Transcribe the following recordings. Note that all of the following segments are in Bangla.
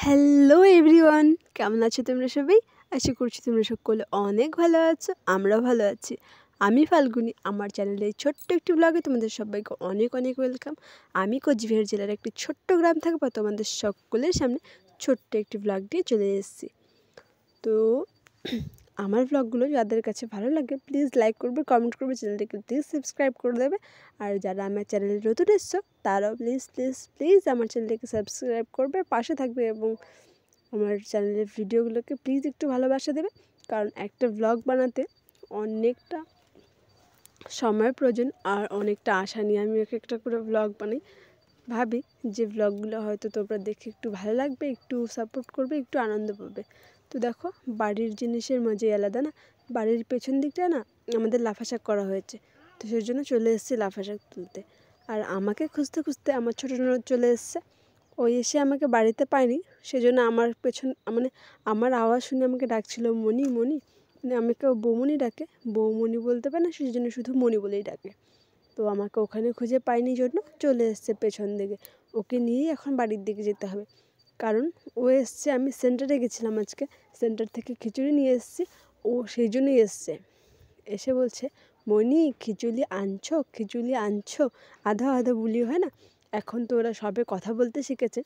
হ্যালো এভরিওয়ান, কেমন আছো তোমরা সবাই? আশা করছি তোমরা সকলে অনেক ভালো আছো, আমরাও ভালো আছি। আমি ফাল্গুনি, আমার চ্যানেলে ছোট্ট একটি ব্লগে তোমাদের সবাইকে অনেক অনেক ওয়েলকাম। আমি কোচবিহার জেলার একটি ছোট্ট গ্রাম থাকবো তোমাদের সকলের সামনে ছোট্ট একটি ব্লগ দিয়ে চলে এসেছি। তো আমার ব্লগগুলো যাদের কাছে ভালো লাগে প্লিজ লাইক করবে, কমেন্ট করবে, চ্যানেলটিকে প্লিজ সাবস্ক্রাইব করে দেবে। আর যারা আমার চ্যানেলে নতুন এসছো তারাও প্লিজ প্লিজ প্লিজ আমার চ্যানেলটিকে সাবস্ক্রাইব করবে, পাশে থাকবে এবং আমার চ্যানেলের ভিডিওগুলোকে প্লিজ একটু ভালোবাসা দেবে। কারণ একটা ব্লগ বানাতে অনেকটা সময়ের প্রয়োজন আর অনেকটা আশা নিয়ে আমি একটা করে ব্লগ বানাই। ভাবি যে ব্লগগুলো হয়তো তোমরা দেখে একটু ভালো লাগবে, একটু সাপোর্ট করবে, একটু আনন্দ পাবে। তো দেখো, বাড়ির জিনিসের মজাই আলাদা না? বাড়ির পেছন দিকটা না আমাদের লাফা শাক করা হয়েছে, তো সেই জন্য চলে এসেছি লাফা শাক তুলতে। আর আমাকে খুঁজতে খুঁজতে আমার ছোটো ননদ চলে এসছে। ওই এসে আমাকে বাড়িতে পায়নি, সেজন্য আমার পেছন মানে আমার আওয়াজ শুনে আমাকে ডাকছিল মণি মণি, মানে আমাকে বৌমণি ডাকে, বৌমণি বলতে পারে না, সেই জন্য শুধু মণি বলেই ডাকে। তো আমাকে ওখানে খুঁজে পাইনি জন্য চলে এসছে পেছন দিকে। ওকে নিয়েই এখন বাড়ির দিকে যেতে হবে, কারণ ও এসছে, আমি সেন্টারে গেছিলাম আজকে, সেন্টার থেকে খিচুড়ি নিয়ে এসেছি, ও সেই জন্যই এসছে। এসে বলছে, মণি খিচুড়ি আনছো, খিচুড়ি আনছো, আধা আধা বুলি হয় না, এখন তো ওরা সবে কথা বলতে শিখেছে,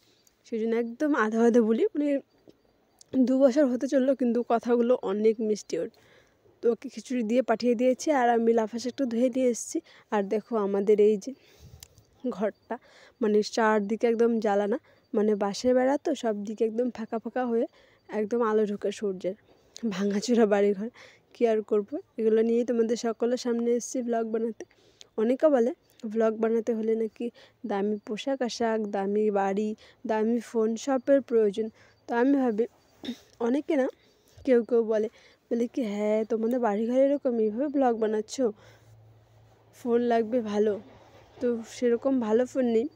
সেই জন্য একদম আধা আধা বুলি, মানে 2 বছর হতে চললো কিন্তু কথাগুলো অনেক মিষ্টি ওর। তো ওকে খিচুড়ি দিয়ে পাঠিয়ে দিয়েছি আর আমি লাফা শাকটা ধুয়ে নিয়ে এসেছি। আর দেখো আমাদের এই যে ঘরটা, মানে চারদিকে একদম জ্বালানা, মানে বাঁশের বেড়া, তো সব দিকে একদম ফাঁকা ফাঁকা হয়ে একদম আলো ঢোকে সূর্যের, ভাঙাচোরা বাড়িঘর। কী আর করবো, এগুলো নিয়েই তোমাদের সকলের সামনে এসেছি ব্লগ বানাতে। অনেকে বলে ব্লগ বানাতে হলে নাকি দামি পোশাক আশাক, দামি বাড়ি, দামি ফোন সবের প্রয়োজন। তো আমি ভাবি, অনেকে না, কেউ কেউ বলে বলে কি, হ্যাঁ তোমাদের বাড়ি ঘরে এরকম এইভাবে ব্লগ বানাচ্ছ, ফোন লাগবে ভালো। তো সেরকম ভালো ফোন নেই,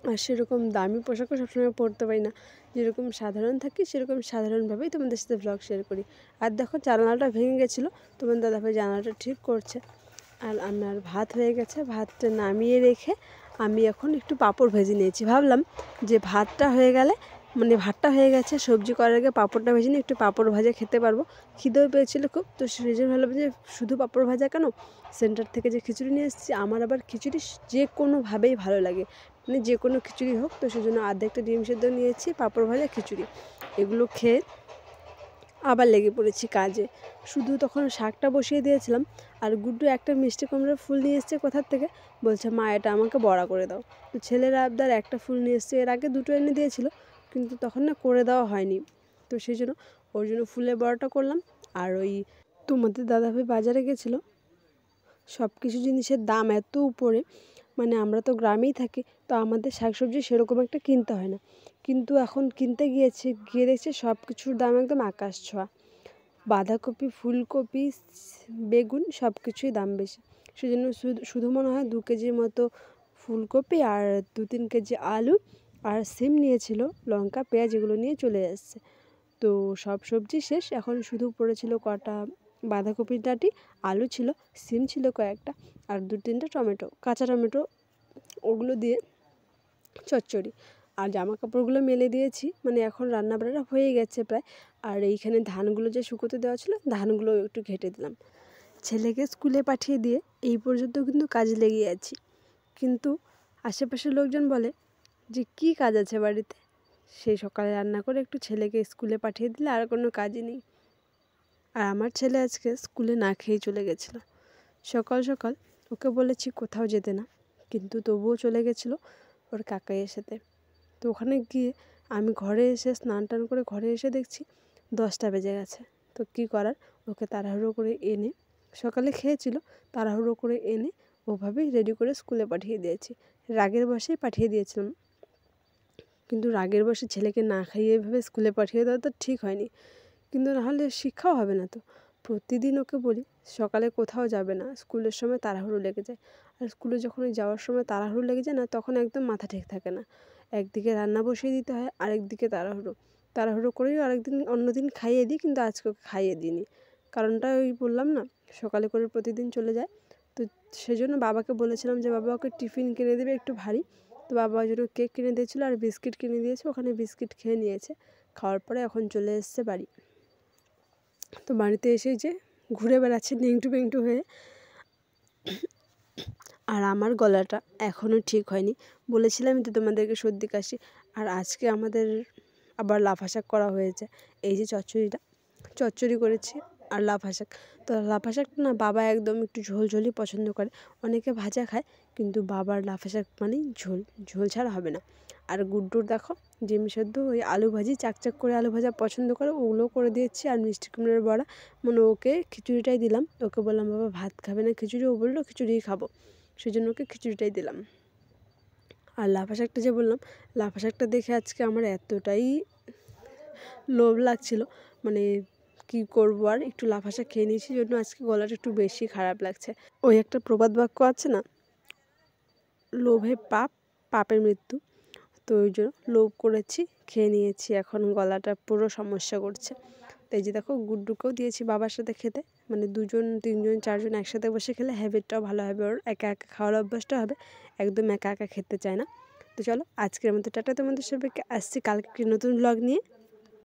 আর সেরকম দামি পোশাকও সবসময় পরতে পারি না, যেরকম সাধারণ থাকি সেরকম সাধারণভাবেই তোমাদের সাথে ব্লগ শেয়ার করি। আর দেখো, জানালাটা ভেঙে গেছিলো, তোমার দাদাভাই জানালাটা ঠিক করছে। আর আমার ভাত হয়ে গেছে, ভাতটা নামিয়ে রেখে আমি এখন একটু পাঁপড় ভেজে নিয়েছি। ভাবলাম যে ভাতটা হয়ে গেলে, মানে ভাতটা হয়ে গেছে, সবজি করার আগে পাঁপড়টা ভেজে নিয়ে একটু পাঁপড় ভাজা খেতে পারবো। খিদেও পেয়েছিলো খুব, তো সেই জন্য ভাবলাম যে শুধু পাঁপড় ভাজা কেন, সেন্টার থেকে যে খিচুড়ি নিয়ে এসেছি, আমার আবার খিচুড়ি যে কোনোভাবেই ভালো লাগে, মানে যে কোনো খিচুড়ি হোক। তো সেই জন্য একটা ডিম সেদ্ধ নিয়েছি, পাঁপড় ভাজা, খিচুড়ি, এগুলো খেয়ে আবার লেগে পড়েছি কাজে। শুধু তখন শাকটা বসিয়ে দিয়েছিলাম, আর গুড্ডু একটা মিষ্টি কুমড়োর ফুল নিয়ে এসছে কোথার থেকে, বলছে মা এটা আমাকে বড়া করে দাও। তো ছেলের আবদার একটা ফুল নিয়ে এসছে, এর আগে 2টো এনে দিয়েছিল কিন্তু তখন না করে দেওয়া হয়নি, তো সেই জন্য ওর জন্য ফুলের বড়াটা করলাম। আর ওই তোমাদের দাদাভাই বাজারে গেছিলো, সব কিছু জিনিসের দাম এত উপরে, মানে আমরা তো গ্রামেই থাকি, তো আমাদের শাকসবজি সেরকম একটা কিনতে হয় না, কিন্তু এখন কিনতে গিয়ে দেখছি সব কিছুর দাম একদম আকাশ ছোঁয়া। বাঁধাকপি, ফুলকপি, বেগুন সব কিছুই দাম বেশি। সেজন্য শুধু মনে হয় 2 কেজির মতো ফুলকপি আর 2-3 কেজি আলু আর সিম নিয়েছিল, লঙ্কা পেঁয়াজ এগুলো নিয়ে চলে এসছে। তো সব সবজি শেষ, এখন শুধু পড়েছিল কটা বাঁধাকপির ডাঁটি, আলু ছিল, সিম ছিল কয়েকটা, আর 2-3টে টমেটো, কাঁচা টমেটো, ওগুলো দিয়ে চচ্চড়ি। আর জামা কাপড়গুলো মেলে দিয়েছি, মানে এখন রান্নাবান্না হয়ে গেছে প্রায়। আর এইখানে ধানগুলো যে শুকোতে দেওয়া ছিল, ধানগুলো একটু ঘেটে দিলাম। ছেলেকে স্কুলে পাঠিয়ে দিয়ে এই পর্যন্ত কিন্তু কাজে লেগে আছি, কিন্তু আশেপাশের লোকজন বলে যে কী কাজ আছে বাড়িতে, সেই সকালে রান্না করে একটু ছেলেকে স্কুলে পাঠিয়ে দিলে আর কোনো কাজই নেই। আর আমার ছেলে আজকে স্কুলে না খেয়েই চলে গেছিলো। সকাল সকাল ওকে বলেছি কোথাও যেতে না, কিন্তু তবুও চলে গেছিলো ওর কাকাইয়ের সাথে। তো ওখানে গিয়ে আমি ঘরে এসে স্নান টান করে ঘরে এসে দেখছি 10টা বেজে গেছে। তো কী করার, ওকে তাড়াহুড়ো করে এনে, সকালে খেয়েছিল, তাড়াহুড়ো করে এনে ওভাবেই রেডি করে স্কুলে পাঠিয়ে দিয়েছি। রাগের বশেই পাঠিয়ে দিয়েছিলাম, কিন্তু রাগের বশে ছেলেকে না খাইয়ে এভাবে স্কুলে পাঠিয়ে দেওয়া তো ঠিক হয়নি, কিন্তু নাহলে শিক্ষাও হবে না। তো প্রতিদিন ওকে বলি সকালে কোথাও যাবে না, স্কুলের সময় তাড়াহুড়ো লেগে যায়। আর স্কুলে যখন যাওয়ার সময় তাড়াহুড়ো লেগে যায় না, তখন একদম মাথা ঠিক থাকে না, একদিকে রান্না বসিয়ে দিতে হয়, আরেকদিকে তাড়াহুড়ো করেই অন্যদিন খাইয়ে দিই, কিন্তু আজকে ওকে খাইয়ে দিইনি। কারণটা ওই বললাম না, সকালে করে প্রতিদিন চলে যায়। তো সেজন্য বাবাকে বলেছিলাম যে বাবা ওকে টিফিন কিনে দেবে একটু ভারী, তো বাবা ওই জন্য কেক কিনে দিয়েছিলো আর বিস্কিট কিনে দিয়েছে, ওখানে বিস্কিট খেয়ে নিয়েছে। খাওয়ার পরে এখন চলে এসছে বাড়ি। তো বাড়িতে এসে যে ঘুরে বেড়াচ্ছে নিংটু পিংটু হয়ে। আর আমার গলাটা এখনও ঠিক হয়নি, বলেছিলাম তো তোমাদেরকে সর্দি কাশি। আর আজকে আমাদের আবার লাফা শাক করা হয়েছে। এই যে চচ্চড়ি করেছি আর লাফা শাক। তো লাফা শাকটা না বাবা একদম একটু ঝোলঝোলই পছন্দ করে, অনেকে ভাজা খায়, কিন্তু বাবার লাফা শাক মানেই ঝোল, ঝোল ছাড়া হবে না। আর গুড্ডুর দেখো ডিম সেদ্ধ, ওই আলু ভাজি, চাকচাক করে আলু ভাজা পছন্দ করে, ওগুলোও করে দিয়েছি। আর মিষ্টি কুমড়োর বড়া, মানে ওকে খিচুড়িটাই দিলাম। ওকে বললাম বাবা ভাত খাবে না খিচুড়ি, ও বললো খিচুড়িই খাবো, সেই জন্য ওকে খিচুড়িটাই দিলাম। আর লাফা শাকটা যে বললাম, লাফা শাকটা দেখে আজকে আমার এতটাই লোভ লাগছিল, মানে কি করবো, আর একটু লাফা শাক খেয়ে নিয়েছি, জন্য আজকে গলাটা একটু বেশি খারাপ লাগছে। ওই একটা প্রবাদ বাক্য আছে না, লোভে পাপ, পাপের মৃত্যু। তো ওই জন্য লোভ করেছি, খেয়ে নিয়েছি, এখন গলাটা পুরো সমস্যা করছে। তো এই যে দেখো গুড্ডুকেও দিয়েছি বাবার সাথে খেতে, মানে 2জন 3জন 4জন একসাথে বসে খেলে হ্যাবিটটাও ভালো হবে, ওর একা একা খাওয়ার অভ্যাসটা হবে, একদম একা একা খেতে চায় না। তো চলো আজকের মতো টাটা, তোমাদের সবাইকে, আসছি কালকে একটি নতুন ব্লগ নিয়ে।